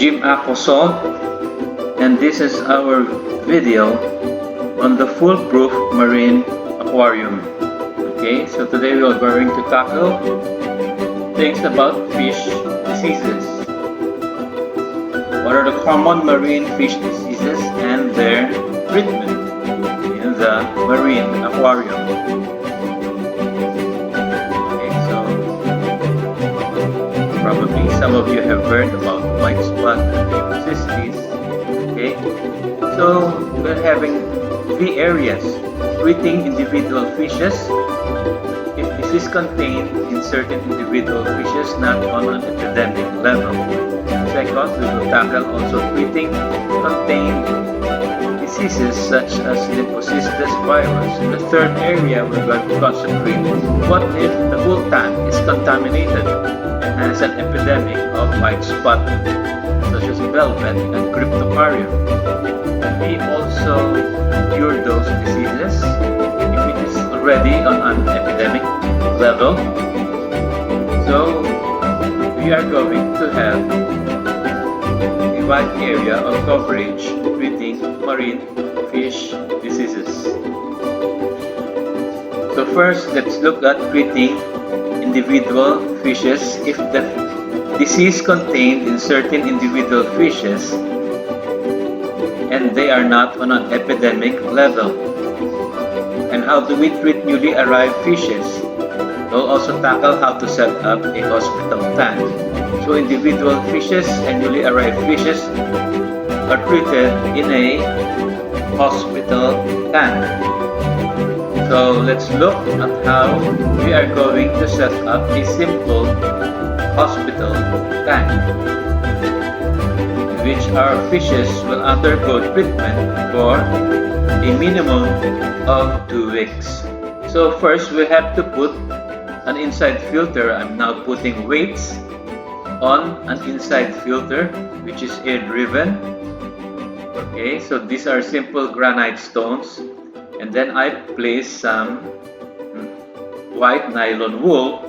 Gym Aqua Salt, and this is our video on the foolproof marine aquarium. Okay, so today we are going to tackle things about fish diseases. What are the common marine fish diseases and their treatment in the marine aquarium? Okay, so probably some of you have heard about white spot Lymphocystis. Okay, so we're having three areas: treating individual fishes. If this is contained in certain individual fishes, not on an epidemic level. Second, we will tackle also treating contained diseases such as Lymphocystis virus. In the third area, we're going to concentrate what if the whole tank is contaminated and has an epidemic of white spot, such as velvet and cryptoparium. Can we also cure those diseases if it is already on an epidemic level? So we are going to have a wide area of coverage treating marine fish diseases. So first, let's look at treating individual fishes. If the disease contained in certain individual fishes and they are not on an epidemic level. And how do we treat newly arrived fishes? We'll also tackle how to set up a hospital tank. So individual fishes and newly arrived fishes are treated in a hospital tank. So let's look at how we are going to set up a simple hospital tank, in which our fishes will undergo treatment for a minimum of 2 weeks. So first, we have to put an inside filter. I'm now putting weights on an inside filter which is air driven. Okay, so these are simple granite stones, and then I place some white nylon wool,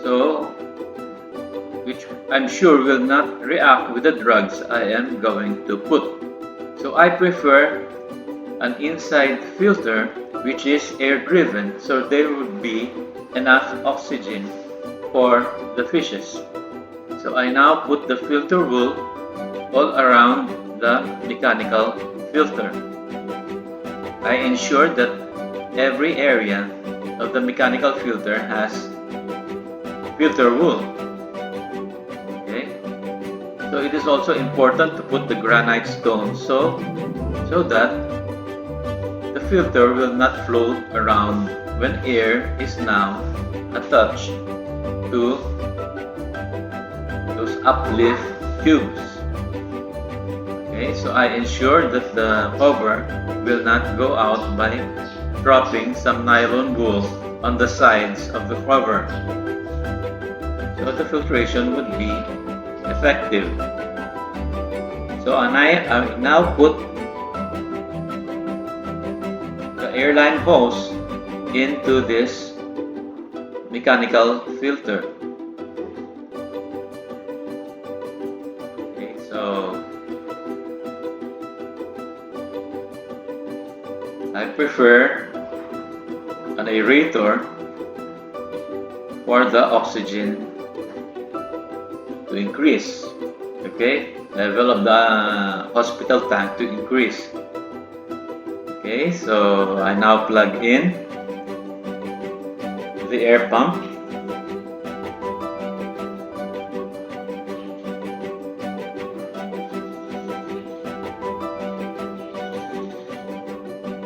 so which I'm sure will not react with the drugs I am going to put. So I prefer an inside filter which is air driven, so there would be enough oxygen for the fishes. So I now put the filter wool all around the mechanical filter. I ensure that every area of the mechanical filter has filter wool. Okay, so it is also important to put the granite stone so that the filter will not float around when air is now attached to those uplift tubes. Okay, so I ensure that the cover will not go out by dropping some nylon wool on the sides of the cover, so the filtration would be effective. So I now put the airline hose into this mechanical filter. Okay, so I prefer an aerator for the oxygen to increase. Okay, level of the hospital tank to increase. Okay, so I now plug in the air pump.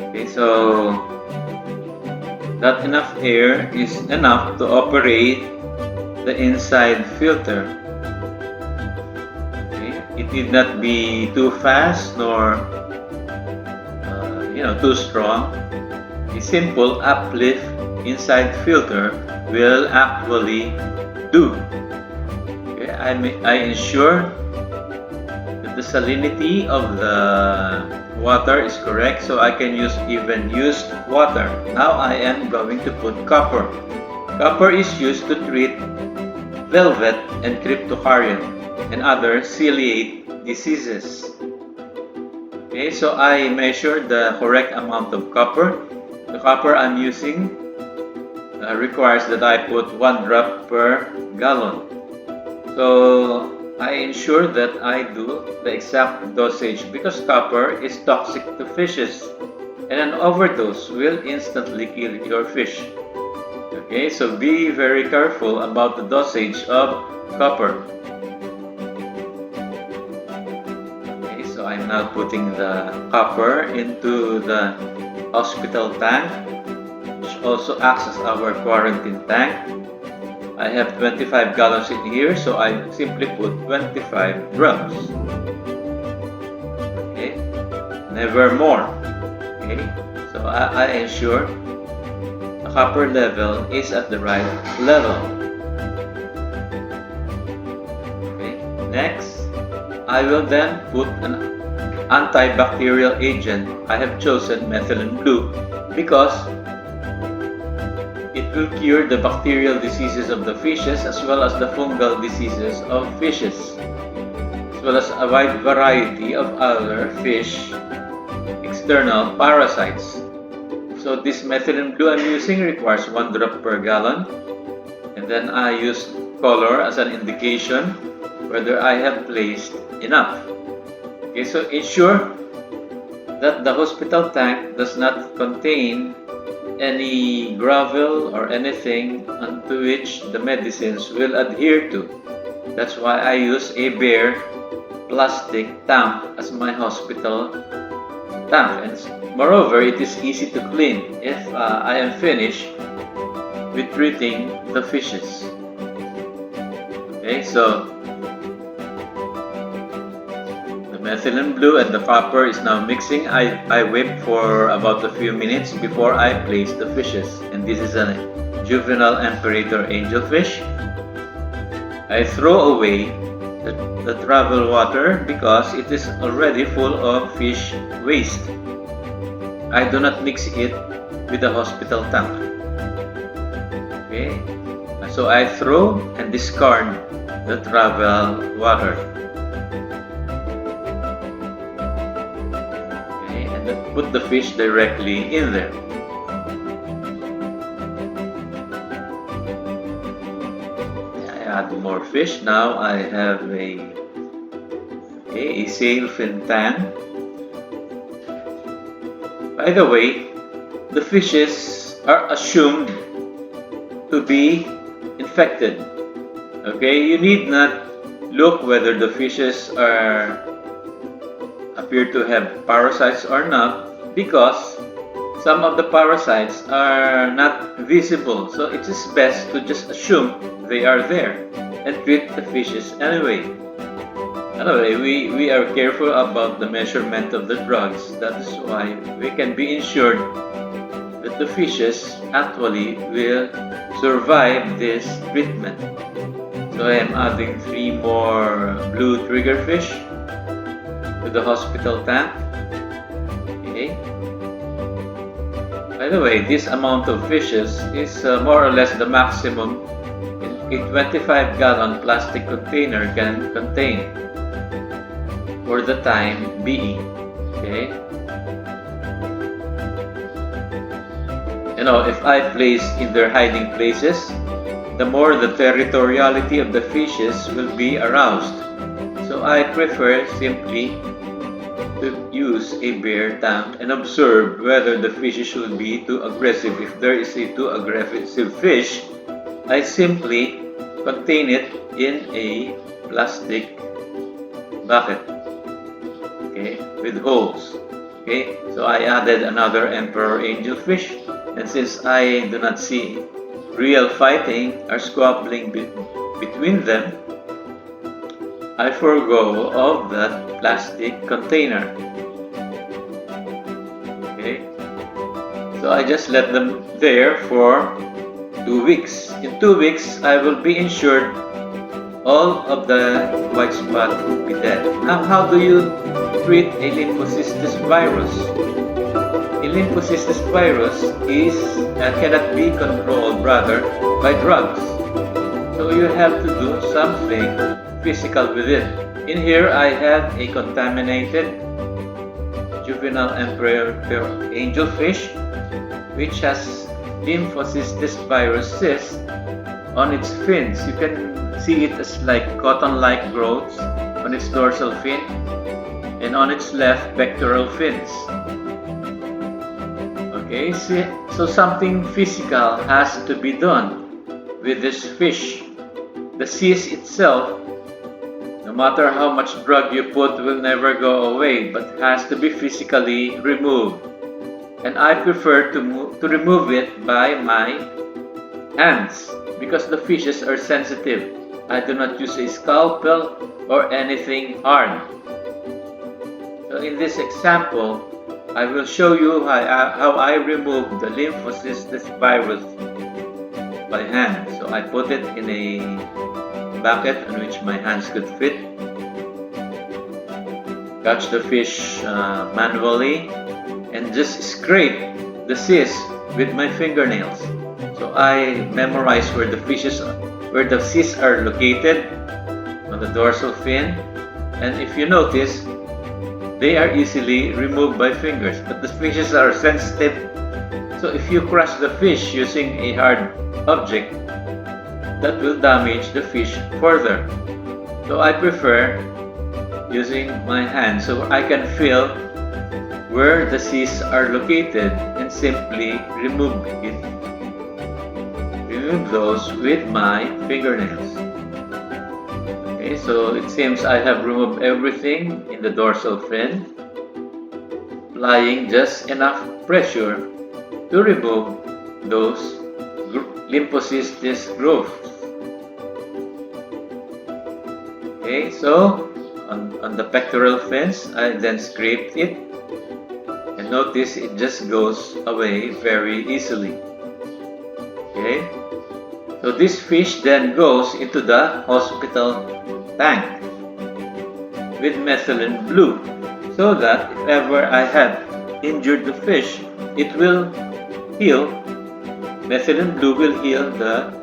Okay, so that enough air is enough to operate the inside filter. Okay, it need not be too fast nor too strong. A simple uplift inside filter will actually do. Okay, I ensure that the salinity of the water is correct, so I can use even used water. Now I am going to put copper. Copper is used to treat velvet and cryptoparium. and other ciliate diseases. Okay, so I measured the correct amount of copper. The copper I'm using requires that I put 1 drop per gallon. So I ensure that I do the exact dosage because copper is toxic to fishes and an overdose will instantly kill your fish. Okay, so be very careful about the dosage of copper. Okay, so I'm now putting the copper into the hospital tank, which also acts as our quarantine tank. I have 25 gallons in here, so I simply put 25 drops. Okay, never more. Okay, so I ensure the copper level is at the right level. Okay, next, I will then put an antibacterial agent. I have chosen methylene blue because it will cure the bacterial diseases of the fishes as well as the fungal diseases of fishes, as well as a wide variety of other fish external parasites. So this methylene blue I'm using requires 1 drop per gallon, and then I use color as an indication whether I have placed enough. Okay, so ensure that the hospital tank does not contain any gravel or anything onto which the medicines will adhere to. That's why I use a bare plastic tank as my hospital tank. And moreover, it is easy to clean if I am finished with treating the fishes. Okay, so methylene blue and the copper is now mixing. I whip for about a few minutes before I place the fishes. And this is a juvenile imperator angelfish. I throw away the travel water because it is already full of fish waste. I do not mix it with the hospital tank. Okay, so I throw and discard the travel water. Put the fish directly in there. I add more fish. Now I have a sailfin tank. By the way, the fishes are assumed to be infected. Okay, you need not look whether the fishes appear to have parasites or not, because some of the parasites are not visible, so it is best to just assume they are there and treat the fishes anyway. Anyway, we are careful about the measurement of the drugs. That is why we can be ensured that the fishes actually will survive this treatment. So I am adding 3 more blue triggerfish to the hospital tank. Okay. By the way, this amount of fishes is more or less the maximum a 25-gallon plastic container can contain for the time being. Okay. You know, if I place in their hiding places, the more the territoriality of the fishes will be aroused. So I prefer simply to use a bare tank and observe whether the fishes will be too aggressive. If there is a too aggressive fish, I simply contain it in a plastic bucket, okay, with holes. Okay, so I added another emperor angelfish, and since I do not see real fighting or squabbling between them, I forego of that plastic container. Okay, so I just let them there for 2 weeks. In 2 weeks, I will be ensured all of the white spot will be dead. Now, how do you treat a Lymphocystis virus? A Lymphocystis virus cannot be controlled rather by drugs. So you have to do something physical with it. In here, I have a contaminated juvenile emperor angelfish, which has Lymphocystis virus cyst on its fins. You can see it as like cotton-like growths on its dorsal fin and on its left pectoral fins. Okay, so something physical has to be done with this fish. The cyst itself, no matter how much drug you put, will never go away, but has to be physically removed. And I prefer to remove it by my hands because the fishes are sensitive. I do not use a scalpel or anything hard. So in this example, I will show you how I remove the Lymphocystis virus by hand. So I put it in a bucket in which my hands could fit. Catch the fish manually and just scrape the cyst with my fingernails. So I memorize where the cysts are located on the dorsal fin, and if you notice, they are easily removed by fingers, but the fishes are sensitive. So if you crush the fish using a hard object, that will damage the fish further. So I prefer using my hand so I can feel where the cysts are located and simply remove those with my fingernails. Okay, so it seems I have removed everything in the dorsal fin, applying just enough pressure to remove those Lymphocystis growths. Okay, so on the pectoral fins, I then scraped it, and notice it just goes away very easily. Okay, so this fish then goes into the hospital tank with methylene blue, so that if ever I have injured the fish, it will heal. Methylene blue will heal the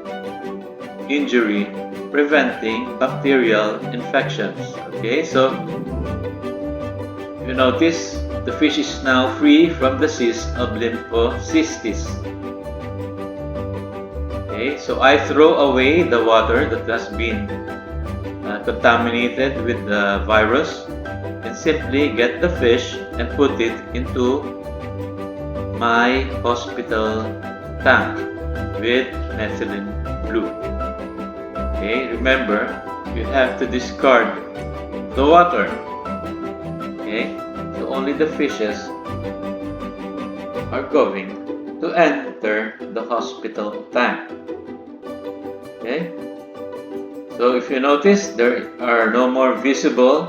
injury, preventing bacterial infections. Okay, so you notice the fish is now free from the cyst of Lymphocystis. Okay, so I throw away the water that has been contaminated with the virus and simply get the fish and put it into my hospital tank with methylene blue. Okay, remember, you have to discard the water. Okay, so only the fishes are going to enter the hospital tank. Okay, so if you notice, there are no more visible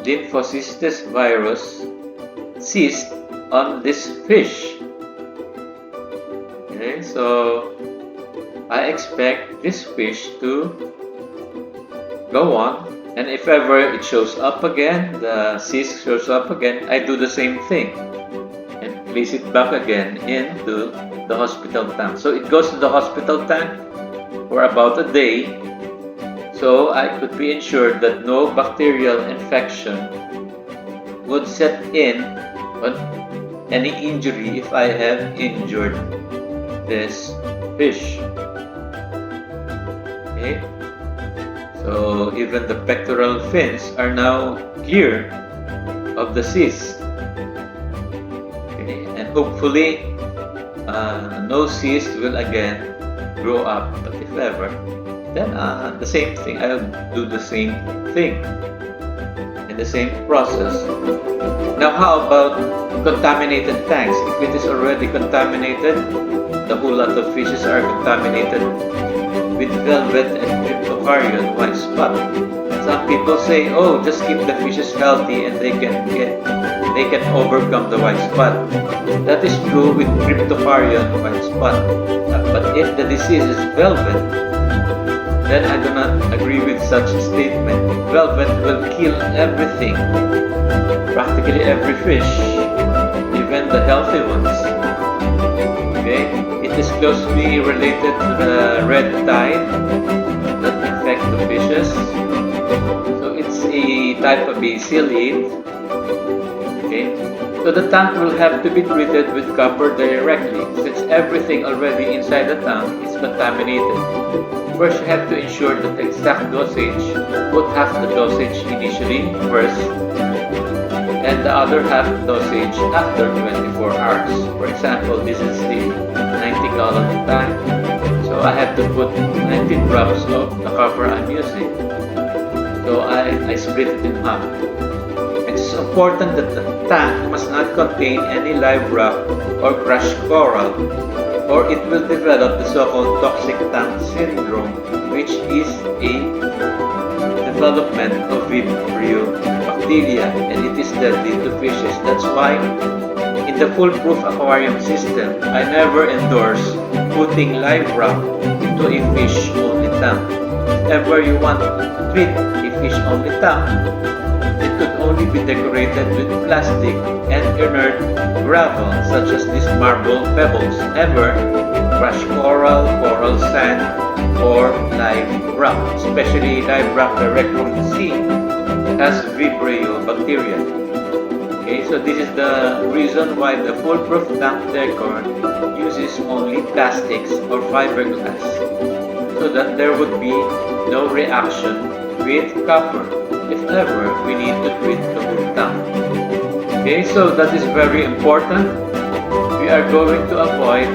Lymphocystis virus cysts on this fish. Okay, so I expect this fish to go on, and if ever it shows up again, the cyst shows up again, I do the same thing and place it back again into the hospital tank. So it goes to the hospital tank for about a day, so I could be ensured that no bacterial infection would set in on any injury if I have injured this fish. Okay, so even the pectoral fins are now clear of the cyst. Okay, and hopefully no cyst will again grow up, but if ever, then the same thing, I'll do the same thing in the same process. Now how about contaminated tanks? If it is already contaminated, the whole lot of fishes are contaminated with velvet and cryptocarion white spot. Some people say, oh, just keep the fishes healthy and they can overcome the white spot. That is true with cryptocarion white spot. But if the disease is velvet, then I do not agree with such a statement. Velvet will kill everything, practically every fish, even the healthy ones. Okay, it is closely related to the red tide that infect the fishes. type of a seal lead. Okay, so the tank will have to be treated with copper directly since everything already inside the tank is contaminated. First, you have to ensure that the exact dosage, put half the dosage initially first and the other half dosage after 24 hours. For example, this is the 90-gallon tank, so I have to put 90 drops of the copper I'm using. So I split it in half. It's important that the tank must not contain any live rock or crushed coral, or it will develop the so-called toxic tank syndrome, which is a development of Vibrio bacteria, and it is deadly to fishes. That's why in the foolproof aquarium system, I never endorse putting live rock into a fish-only tank. If ever you want to treat a fish-only tank, it could only be decorated with plastic and inert gravel such as these marble pebbles, never crushed coral, coral sand, or live rock. Especially live rock direct from the sea has Vibrio bacteria. Okay, so this is the reason why the foolproof tank decor uses only plastics or fiberglass, so that there would be no reaction with copper if ever we need to treat the whole tank. Okay, so that is very important. We are going to avoid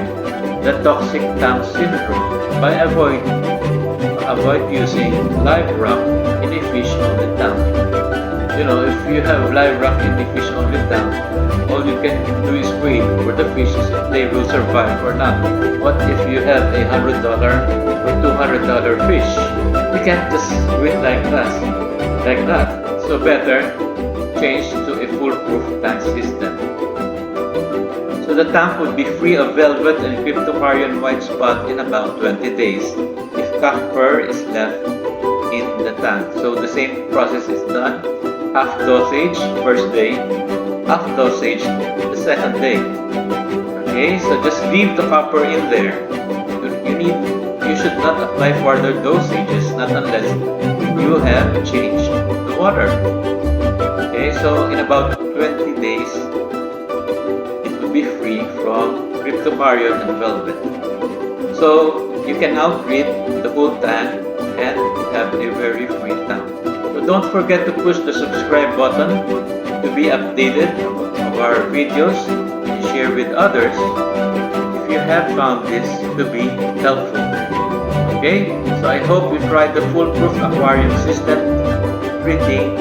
the toxic tank syndrome by avoid using live rock in a fish-only tank. You know, if you have live rock in the fish-only tank, all you can do is wait for the fishes if they will survive or not. What if you have a $100 or $200 fish? You can't just wait like that. So better change to a foolproof tank system. So the tank would be free of velvet and cryptocarian white spot in about 20 days if copper is left in the tank. So the same process is done. Half dosage first day, half dosage the second day. Okay, so just leave the copper in there. You should not apply further dosages, not unless you have changed the water. Okay, so in about 20 days, it will be free from cryptocarian and velvet. So you can now treat the whole tank and have a very free tank. So don't forget to push the subscribe button to be updated of our videos and share with others if you have found this to be helpful. Okay, so I hope you tried the foolproof aquarium system treating